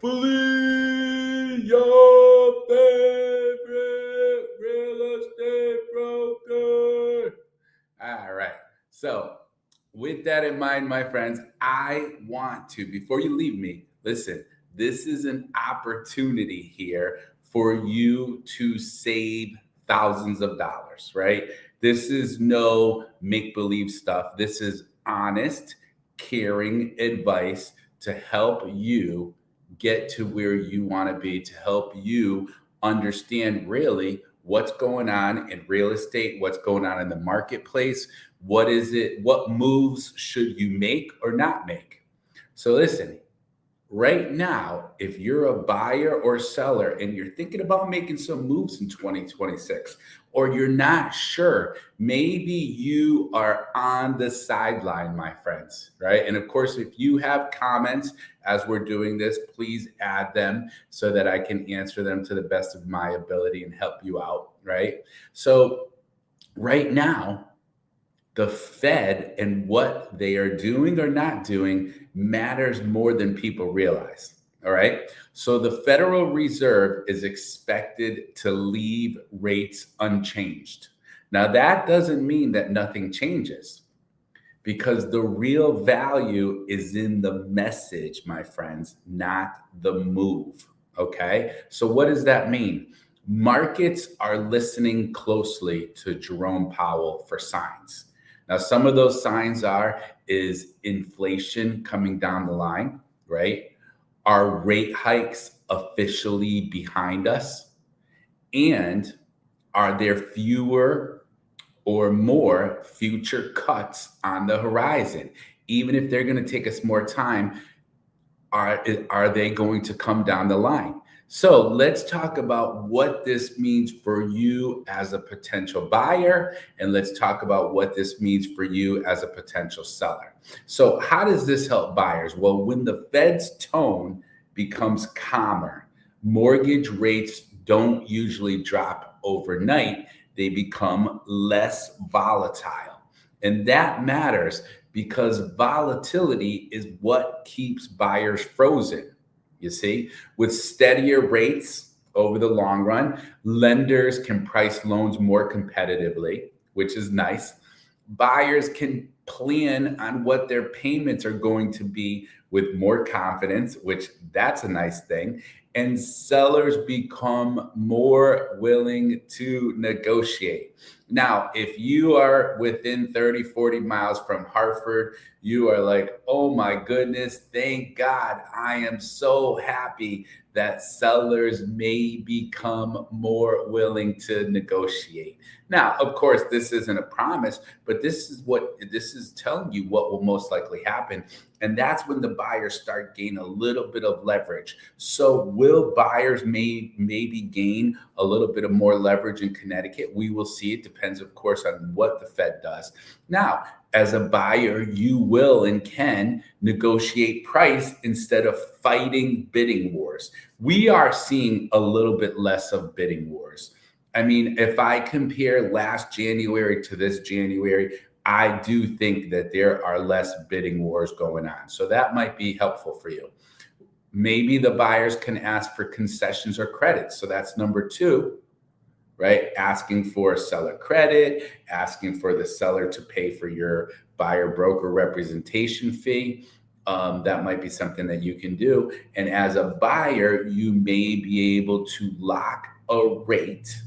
Rightfully your favorite real estate broker. All right. So, with that in mind, my friends, I want to, before you leave me, listen, this is an opportunity here for you to save thousands of dollars, right? This is no make believe stuff. This is honest, caring advice to help you get to where you want to be, to help you understand really what's going on in real estate, what's going on in the marketplace, what is it, what moves should you make or not make. So listen, right now, if you're a buyer or seller and you're thinking about making some moves in 2026, or you're not sure, maybe you are on the sideline, my friends, right? And of course, if you have comments as we're doing this, please add them so that I can answer them to the best of my ability and help you out, right? So, right now, the Fed and what they are doing or not doing matters more than people realize. All right. So the Federal Reserve is expected to leave rates unchanged. Now, that doesn't mean that nothing changes because the real value is in the message, my friends, not the move. Okay. So, what does that mean? Markets are listening closely to Jerome Powell for signs. Now, some of those signs is inflation coming down the line, right? Are rate hikes officially behind us? And are there fewer or more future cuts on the horizon? Even if they're going to take us more time, are they going to come down the line? So let's talk about what this means for you as a potential buyer, and let's talk about what this means for you as a potential seller. So how does this help buyers? Well, when the Fed's tone becomes calmer, mortgage rates don't usually drop overnight. They become less volatile. And that matters because volatility is what keeps buyers frozen. You see, with steadier rates over the long run, lenders can price loans more competitively, which is nice. Buyers can plan on what their payments are going to be with more confidence, which that's a nice thing. And sellers become more willing to negotiate. Now, if you are within 30, 40 miles from Hartford, you are like, oh my goodness, thank God. I am so happy that sellers may become more willing to negotiate. Now, of course, this isn't a promise, but this is telling you what will most likely happen. And that's when the buyers start gaining a little bit of leverage. So will buyers maybe gain a little bit of more leverage in Connecticut? We will see. It depends, of course, on what the Fed does. Now, as a buyer, you will and can negotiate price instead of fighting bidding wars. We are seeing a little bit less of bidding wars. I mean, if I compare last January to this January, I do think that there are less bidding wars going on. So that might be helpful for you. Maybe the buyers can ask for concessions or credits. So that's number two, right? Asking for a seller credit, asking for the seller to pay for your buyer broker representation fee. That might be something that you can do. And as a buyer, you may be able to lock a rate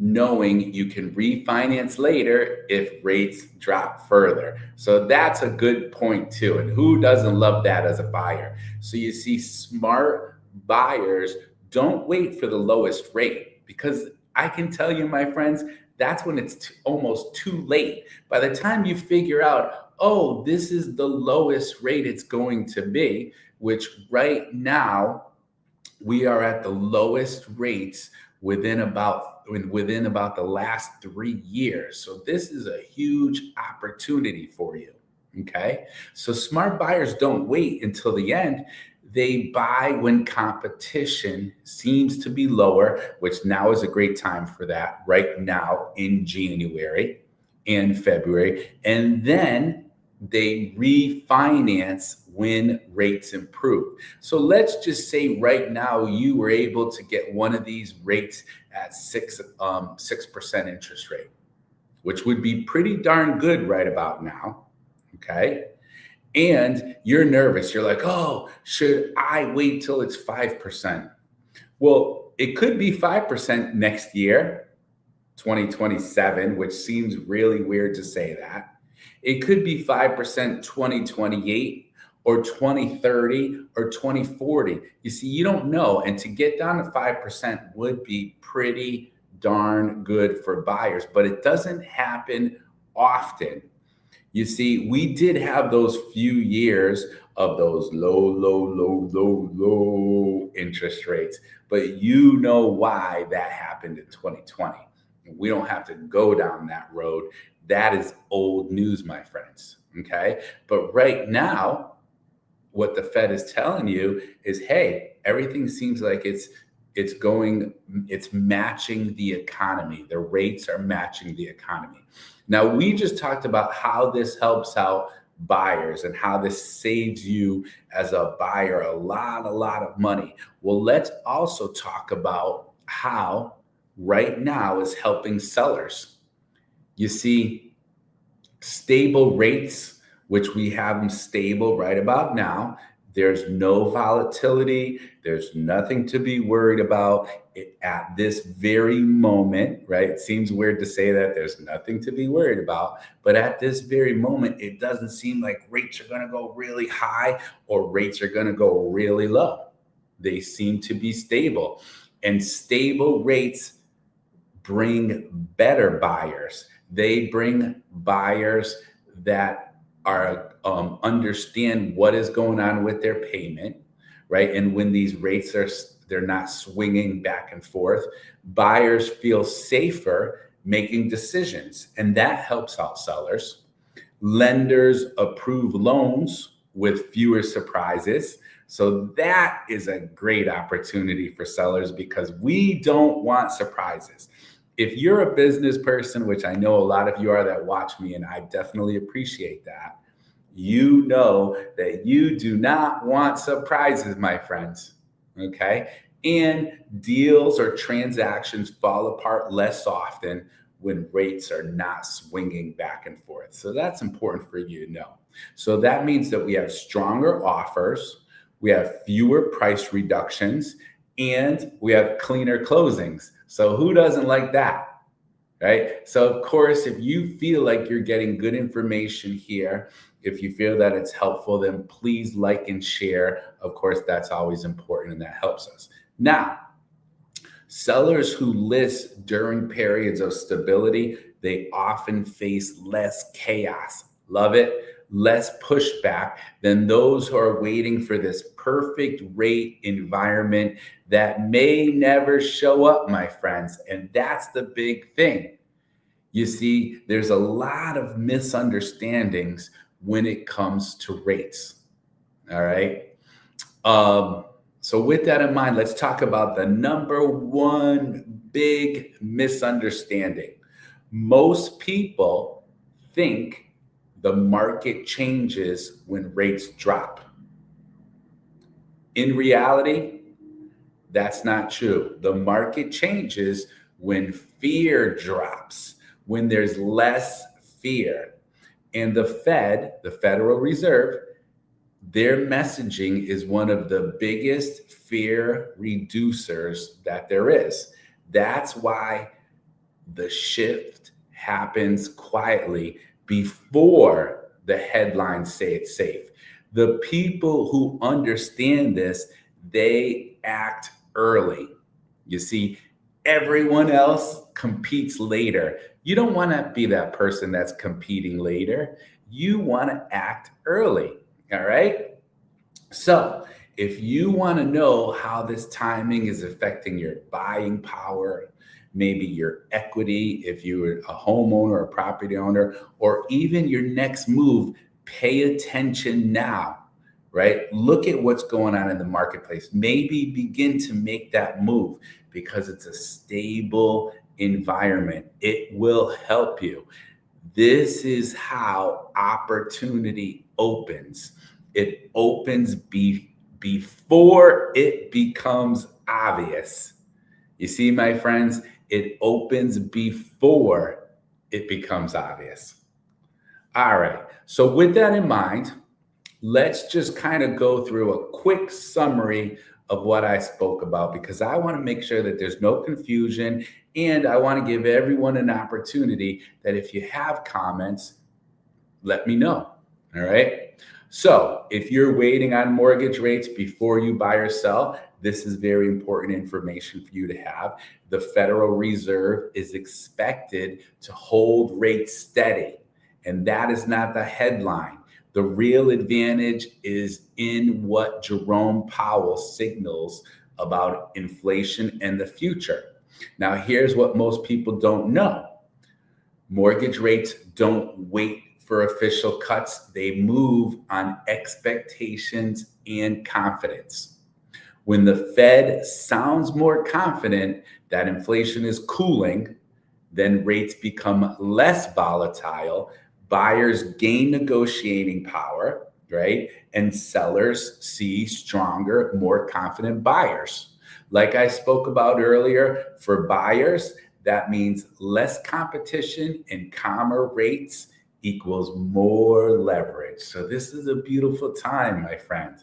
knowing you can refinance later if rates drop further. So that's a good point too. And who doesn't love that as a buyer? So you see, smart buyers don't wait for the lowest rate because I can tell you, my friends, that's when it's almost too late. By the time you figure out, oh, this is the lowest rate it's going to be, which right now we are at the lowest rates within about the last 3 years. So this is a huge opportunity for you. Okay. So smart buyers don't wait until the end. They buy when competition seems to be lower, which now is a great time for that right now in January and February. And then they refinance when rates improve. So let's just say right now you were able to get one of these rates at 6% interest rate, which would be pretty darn good right about now. Okay. And you're nervous. You're like, oh, should I wait till it's 5%? Well, it could be 5% next year, 2027, which seems really weird to say that. It could be 5% 2028 or 2030 or 2040. You see, you don't know. And to get down to 5% would be pretty darn good for buyers, but it doesn't happen often. You see, we did have those few years of those low interest rates, but you know why that happened in 2020. We don't have to go down that road. That is old news, my friends. Okay. But right now, what the Fed is telling you is, hey, everything seems like it's matching the economy. The rates are matching the economy. Now, we just talked about how this helps out buyers and how this saves you as a buyer a lot of money. Well, let's also talk about how right now is helping sellers. You see, stable rates, which we have them stable right about now. There's no volatility. There's nothing to be worried about at this very moment, right? It seems weird to say that there's nothing to be worried about, but at this very moment, it doesn't seem like rates are going to go really high or rates are going to go really low. They seem to be stable, and stable rates bring better buyers. They bring buyers that are understand what is going on with their payment, right? And when these rates they're not swinging back and forth, buyers feel safer making decisions, and that helps out sellers. Lenders approve loans with fewer surprises. So that is a great opportunity for sellers because we don't want surprises. If you're a business person, which I know a lot of you are that watch me, and I definitely appreciate that, you know that you do not want surprises, my friends, okay? And deals or transactions fall apart less often when rates are not swinging back and forth. So that's important for you to know. So that means that we have stronger offers, we have fewer price reductions, and we have cleaner closings. So who doesn't like that, right? So of course, if you feel like you're getting good information here, if you feel that it's helpful, then please like and share. Of course, that's always important and that helps us. Now, sellers who list during periods of stability, they often face less chaos. Love it. Less pushback than those who are waiting for this perfect rate environment that may never show up, my friends. And that's the big thing. You see, there's a lot of misunderstandings when it comes to rates. All right. So with that in mind, let's talk about the number one big misunderstanding. Most people think the market changes when rates drop. In reality, that's not true. The market changes when fear drops, when there's less fear. And the Fed, the Federal Reserve, their messaging is one of the biggest fear reducers that there is. That's why the shift happens quietly before the headlines say it's safe. The people who understand this, they act early. You see, everyone else competes later. You don't want to be that person that's competing later. You want to act early. All right. So if you want to know how this timing is affecting your buying power, maybe your equity, if you're a homeowner or property owner, or even your next move, pay attention now, right? Look at what's going on in the marketplace. Maybe begin to make that move because it's a stable environment. It will help you. This is how opportunity opens. It opens before it becomes obvious. You see, my friends, it opens before it becomes obvious. All right. So, with that in mind, let's just kind of go through a quick summary of what I spoke about because I want to make sure that there's no confusion and I want to give everyone an opportunity that if you have comments, let me know. All right. So, if you're waiting on mortgage rates before you buy or sell, this is very important information for you to have. The Federal Reserve is expected to hold rates steady, and that is not the headline. The real advantage is in what Jerome Powell signals about inflation and the future. Now, here's what most people don't know: mortgage rates don't wait for official cuts, they move on expectations and confidence. When the Fed sounds more confident that inflation is cooling, then rates become less volatile, buyers gain negotiating power, right? And sellers see stronger, more confident buyers. Like I spoke about earlier, for buyers, that means less competition and calmer rates equals more leverage. So this is a beautiful time, my friend.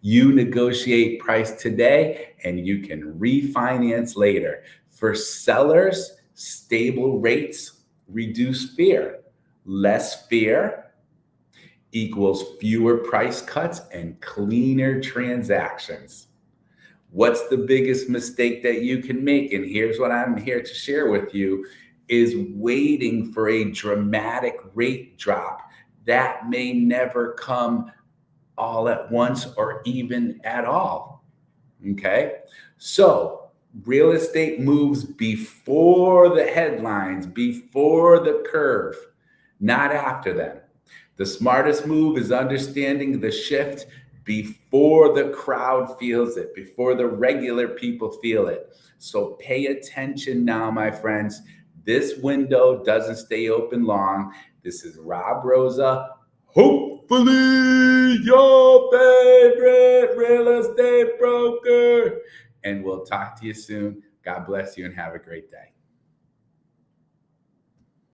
You negotiate price today and you can refinance later. For sellers, stable rates reduce fear. Less fear equals fewer price cuts and cleaner transactions. What's the biggest mistake that you can make? And here's what I'm here to share with you is waiting for a dramatic rate drop that may never come all at once or even at all. Okay. So real estate moves before the headlines, before the curve, not after them. The smartest move is understanding the shift before the crowd feels it, before the regular people feel it. So pay attention now, my friends. This window doesn't stay open long. This is Rob Rosa. Hopefully, your favorite real estate broker. And we'll talk to you soon. God bless you and have a great day.